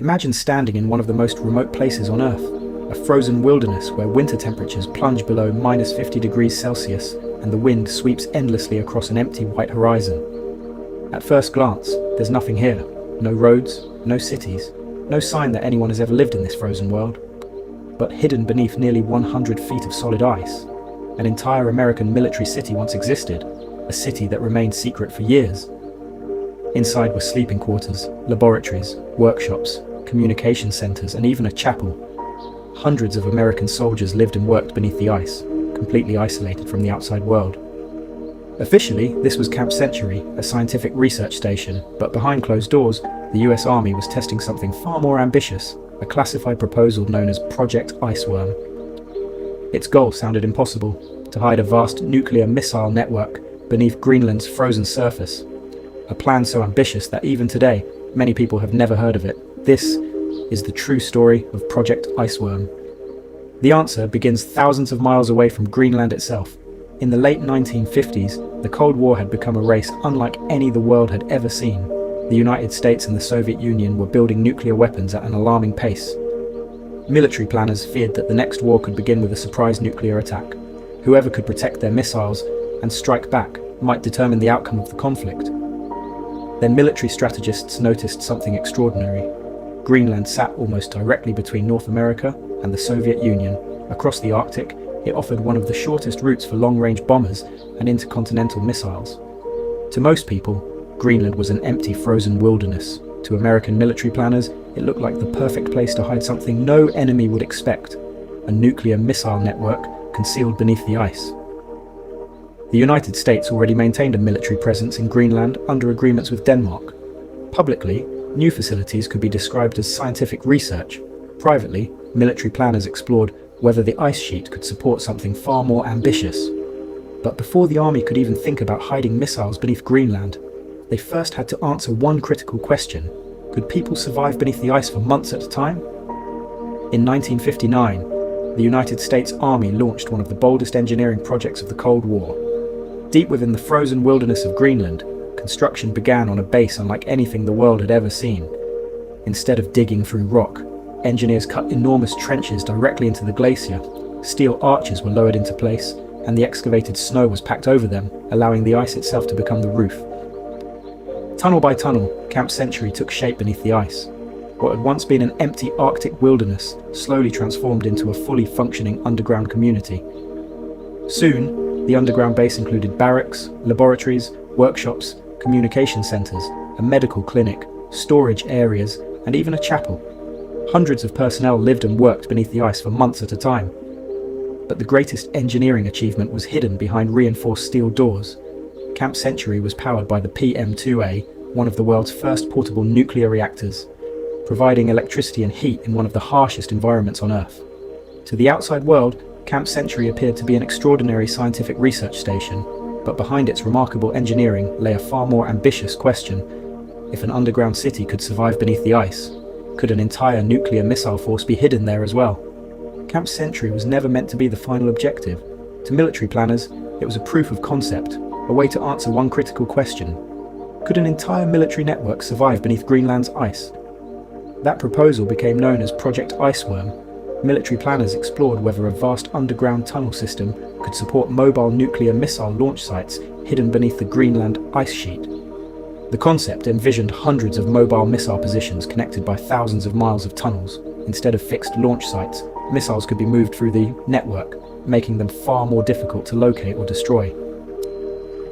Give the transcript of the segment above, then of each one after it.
Imagine standing in one of the most remote places on Earth, a frozen wilderness where winter temperatures plunge below -50 degrees Celsius and the wind sweeps endlessly across an empty white horizon. At first glance, there's nothing here. No roads, no cities, no sign that anyone has ever lived in this frozen world. But hidden beneath nearly 100 feet of solid ice, an entire American military city once existed, a city that remained secret for years. Inside were sleeping quarters, laboratories, workshops, communication centers, and even a chapel. Hundreds of American soldiers lived and worked beneath the ice, completely isolated from the outside world. Officially, this was Camp Century, a scientific research station, but behind closed doors, the US Army was testing something far more ambitious, a classified proposal known as Project Iceworm. Its goal sounded impossible: to hide a vast nuclear missile network beneath Greenland's frozen surface. A plan so ambitious that even today, many people have never heard of it. This is the true story of Project Iceworm. The answer begins thousands of miles away from Greenland itself. In the late 1950s, the Cold War had become a race unlike any the world had ever seen. The United States and the Soviet Union were building nuclear weapons at an alarming pace. Military planners feared that the next war could begin with a surprise nuclear attack. Whoever could protect their missiles and strike back might determine the outcome of the conflict. Then military strategists noticed something extraordinary. Greenland sat almost directly between North America and the Soviet Union. Across the Arctic, it offered one of the shortest routes for long-range bombers and intercontinental missiles. To most people, Greenland was an empty, frozen wilderness. To American military planners, it looked like the perfect place to hide something no enemy would expect: a nuclear missile network concealed beneath the ice. The United States already maintained a military presence in Greenland under agreements with Denmark. Publicly, new facilities could be described as scientific research. Privately, military planners explored whether the ice sheet could support something far more ambitious. But before the army could even think about hiding missiles beneath Greenland, they first had to answer one critical question: could people survive beneath the ice for months at a time? In 1959, the United States Army launched one of the boldest engineering projects of the Cold War. Deep within the frozen wilderness of Greenland, construction began on a base unlike anything the world had ever seen. Instead of digging through rock, engineers cut enormous trenches directly into the glacier. Steel arches were lowered into place, and the excavated snow was packed over them, allowing the ice itself to become the roof. Tunnel by tunnel, Camp Century took shape beneath the ice. What had once been an empty Arctic wilderness slowly transformed into a fully functioning underground community. Soon, the underground base included barracks, laboratories, workshops, communication centers, a medical clinic, storage areas, and even a chapel. Hundreds of personnel lived and worked beneath the ice for months at a time. But the greatest engineering achievement was hidden behind reinforced steel doors. Camp Century was powered by the PM-2A, one of the world's first portable nuclear reactors, providing electricity and heat in one of the harshest environments on Earth. To the outside world, Camp Century appeared to be an extraordinary scientific research station, but behind its remarkable engineering lay a far more ambitious question. If an underground city could survive beneath the ice, could an entire nuclear missile force be hidden there as well? Camp Century was never meant to be the final objective. To military planners, it was a proof of concept, a way to answer one critical question: could an entire military network survive beneath Greenland's ice? That proposal became known as Project Iceworm. Military planners explored whether a vast underground tunnel system could support mobile nuclear missile launch sites hidden beneath the Greenland ice sheet. The concept envisioned hundreds of mobile missile positions connected by thousands of miles of tunnels. Instead of fixed launch sites, missiles could be moved through the network, making them far more difficult to locate or destroy.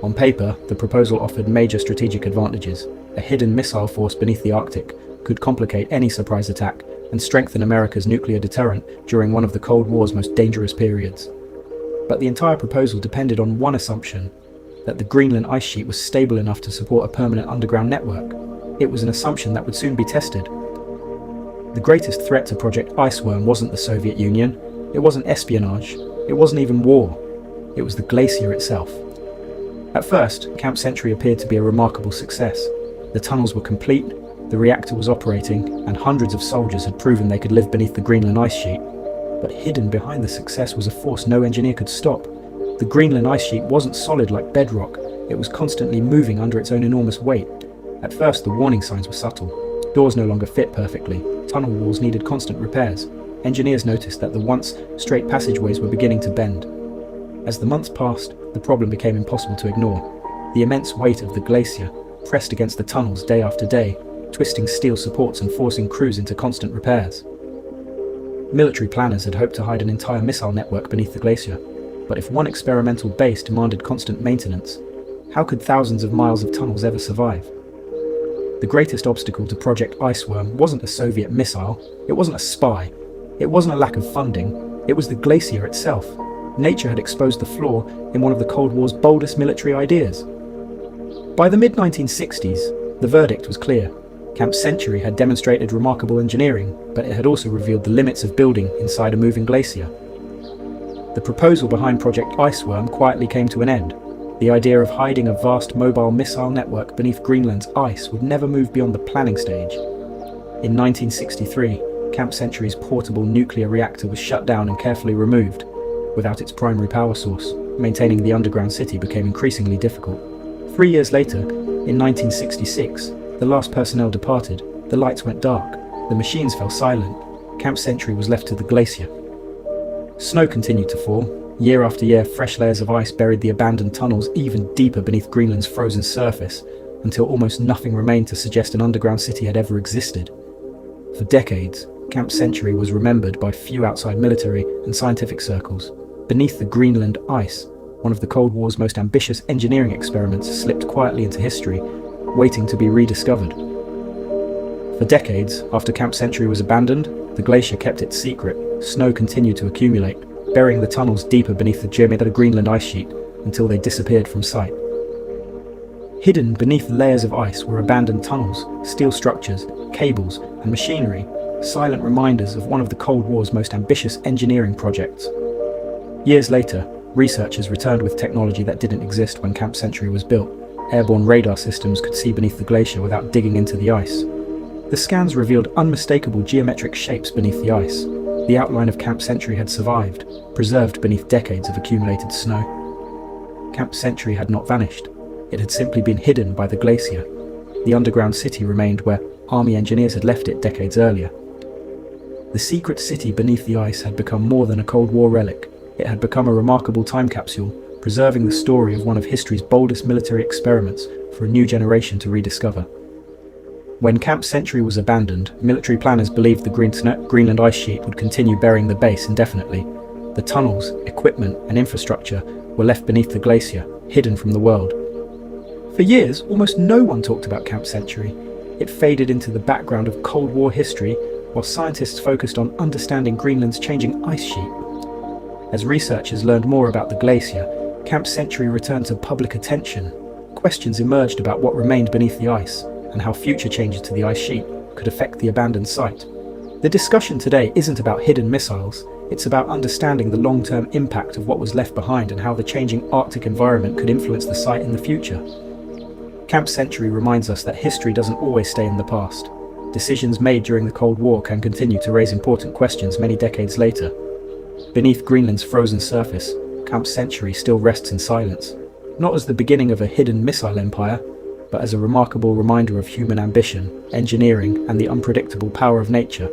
On paper, the proposal offered major strategic advantages. A hidden missile force beneath the Arctic could complicate any surprise attack and strengthen America's nuclear deterrent during one of the Cold War's most dangerous periods. But the entire proposal depended on one assumption: that the Greenland ice sheet was stable enough to support a permanent underground network. It was an assumption that would soon be tested. The greatest threat to Project Iceworm wasn't the Soviet Union, it wasn't espionage, it wasn't even war. It was the glacier itself. At first, Camp Century appeared to be a remarkable success. The tunnels were complete, the reactor was operating, and hundreds of soldiers had proven they could live beneath the Greenland ice sheet. But hidden behind the success was a force no engineer could stop. The Greenland ice sheet wasn't solid like bedrock, it was constantly moving under its own enormous weight. At first, the warning signs were subtle. Doors no longer fit perfectly. tunnel walls needed constant repairs. Engineers noticed that the once straight passageways were beginning to bend. As the months passed, the problem became impossible to ignore. The immense weight of the glacier pressed against the tunnels day after day, twisting steel supports and forcing crews into constant repairs. Military planners had hoped to hide an entire missile network beneath the glacier, but if one experimental base demanded constant maintenance, how could thousands of miles of tunnels ever survive? The greatest obstacle to Project Iceworm wasn't a Soviet missile, it wasn't a spy, it wasn't a lack of funding, it was the glacier itself. Nature had exposed the flaw in one of the Cold War's boldest military ideas. By the mid-1960s, the verdict was clear. Camp Century had demonstrated remarkable engineering, but it had also revealed the limits of building inside a moving glacier. The proposal behind Project Iceworm quietly came to an end. The idea of hiding a vast mobile missile network beneath Greenland's ice would never move beyond the planning stage. In 1963, Camp Century's portable nuclear reactor was shut down and carefully removed. Without its primary power source, maintaining the underground city became increasingly difficult. 3 years later, in 1966, the last personnel departed, the lights went dark, the machines fell silent, Camp Century was left to the glacier. Snow continued to fall. Year after year, fresh layers of ice buried the abandoned tunnels even deeper beneath Greenland's frozen surface, until almost nothing remained to suggest an underground city had ever existed. For decades, Camp Century was remembered by few outside military and scientific circles. Beneath the Greenland ice, one of the Cold War's most ambitious engineering experiments slipped quietly into history, waiting to be rediscovered. For decades, after Camp Century was abandoned, the glacier kept its secret. Snow continued to accumulate, burying the tunnels deeper beneath the geometric Greenland ice sheet until they disappeared from sight. Hidden beneath layers of ice were abandoned tunnels, steel structures, cables, and machinery, silent reminders of one of the Cold War's most ambitious engineering projects. Years later, researchers returned with technology that didn't exist when Camp Century was built. Airborne radar systems could see beneath the glacier without digging into the ice. The scans revealed unmistakable geometric shapes beneath the ice. The outline of Camp Century had survived, preserved beneath decades of accumulated snow. Camp Century had not vanished. It had simply been hidden by the glacier. The underground city remained where Army engineers had left it decades earlier. The secret city beneath the ice had become more than a Cold War relic. It had become a remarkable time capsule, preserving the story of one of history's boldest military experiments for a new generation to rediscover. When Camp Century was abandoned, military planners believed the Greenland ice sheet would continue burying the base indefinitely. The tunnels, equipment, and infrastructure were left beneath the glacier, hidden from the world. For years, almost no one talked about Camp Century. It faded into the background of Cold War history, while scientists focused on understanding Greenland's changing ice sheet. As researchers learned more about the glacier, Camp Century returned to public attention. Questions emerged about what remained beneath the ice, and how future changes to the ice sheet could affect the abandoned site. The discussion today isn't about hidden missiles, it's about understanding the long-term impact of what was left behind and how the changing Arctic environment could influence the site in the future. Camp Century reminds us that history doesn't always stay in the past. Decisions made during the Cold War can continue to raise important questions many decades later. Beneath Greenland's frozen surface, Camp Century still rests in silence, not as the beginning of a hidden missile empire, but as a remarkable reminder of human ambition, engineering, and the unpredictable power of nature.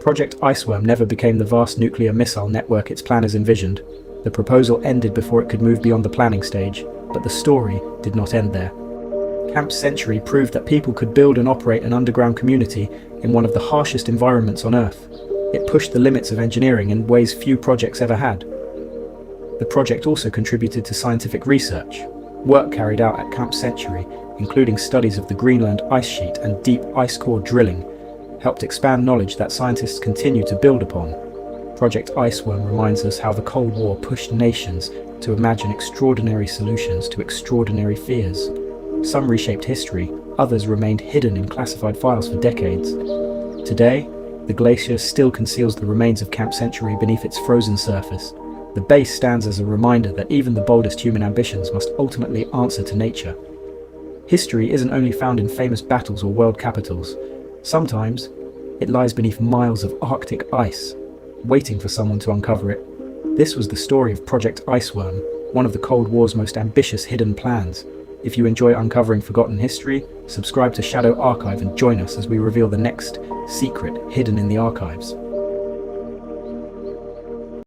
Project Iceworm never became the vast nuclear missile network its planners envisioned. The proposal ended before it could move beyond the planning stage, but the story did not end there. Camp Century proved that people could build and operate an underground community in one of the harshest environments on Earth. It pushed the limits of engineering in ways few projects ever had. The project also contributed to scientific research. Work carried out at Camp Century, including studies of the Greenland ice sheet and deep ice core drilling, helped expand knowledge that scientists continue to build upon. Project Iceworm reminds us how the Cold War pushed nations to imagine extraordinary solutions to extraordinary fears. Some reshaped history, others remained hidden in classified files for decades. Today, the glacier still conceals the remains of Camp Century beneath its frozen surface. The base stands as a reminder that even the boldest human ambitions must ultimately answer to nature. History isn't only found in famous battles or world capitals. Sometimes, it lies beneath miles of Arctic ice, waiting for someone to uncover it. This was the story of Project Iceworm, one of the Cold War's most ambitious hidden plans. If you enjoy uncovering forgotten history, subscribe to Shadow Archive and join us as we reveal the next secret hidden in the archives.